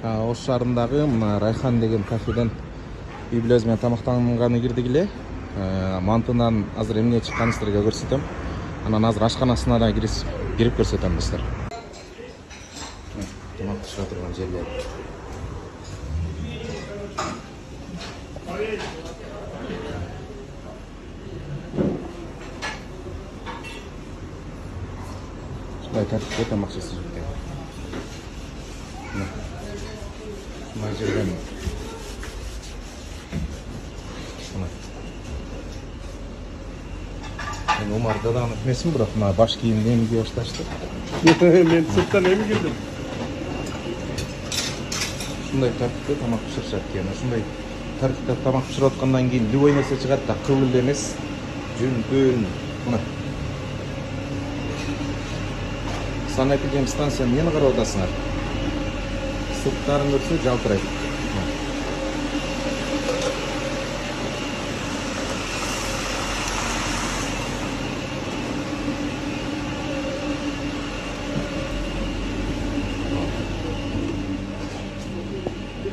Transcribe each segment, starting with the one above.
Ош шаарындагы мына Райхан деген кафеден үй бүлөбүз менен тамактанганы кирдик эле. Мантынан азыр эмне чыкканын силерге көрсөтөм. Анан азыр ашканасына да кирип көрсөтөм достор. Тамак пышыра турган жерлер. Шундай тартипте тамак жасап жатат. Мына жерден мен Умар даданын эмесин, бирок мына баш кийимди эми кие башташты. Мен сырттан эми келдим. Ушундай тартипте тамак пышырышат экен. Ушундай тартипте тамак пышырып аткандан кийин любой нерсе чыгат да, кыл эле эмес. Жүн, мына. Санэпидемстанция эмнени карап атасыңар? Сырттарын көрсө жалтырайт.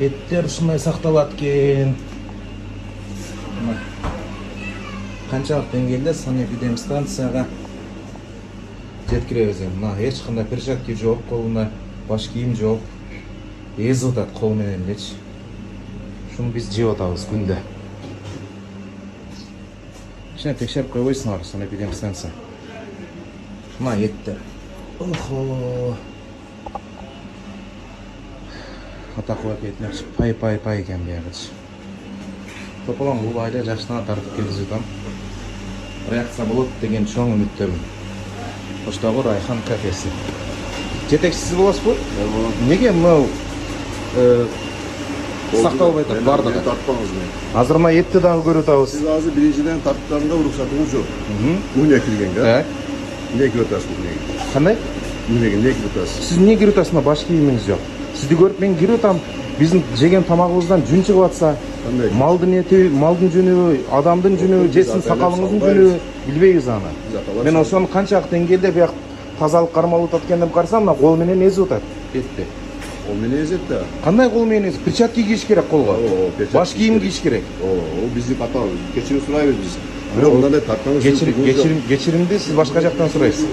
Беттер ушундай сакталат экен. Канчалык деңгээлде санэпидемстанцияга жеткиребиз. Мына эч кандай перчатка жок, колунда баш кийим жок. Езип атат кол менен элечи. Шуну биз жеп атабыз күндө. Кичине текшерип койбойсуңар санэпидемстанция. Мына еттер. Охо. Атакы этмекчи пай экен биягычы. Тополоң улайды жашына тартып келгизип атам. Реакция болот деген чоң үмүттөмүн. Оштогу Райхан кафеси. Жетекчиси болосузбу? Неге мынау сакталбай атат бардыгы? Тартпаңыз мен. Азыр мына этти дагы көрүп атабыз. Сиз азыр биринчиден тарттарында уруксатыңыз жок. Үйүнө киргенге. Эмне кирип атасыз үйүнө? Кандай? Үйүнө эмне кирип атасыз? Сиз эмне кирип атасыз? Баш кийимиңиз жок. Сизди көрүп мен кирип атам. Биздин жеген тамагыбыздан жүн чыгып атса, малдын эти, малдын жүнү, адамдын жүнү, жесин сакалыңыздын жүнү билбейбиз аны. Мен ошону канчалык деңгээлде бияк тазалык кармалып атат экен деп карасам, мына кол менен эзип атат этти. Кол менен эзет да. Кандай кол менен эзип? Перчатка кийиш керек колго. Баш кийим кийиш керек. О, биздин ката кечирим сурайбыз биз. Бирок мындай тартканыңыз кечиримди сиз башка жактан сурайсыз.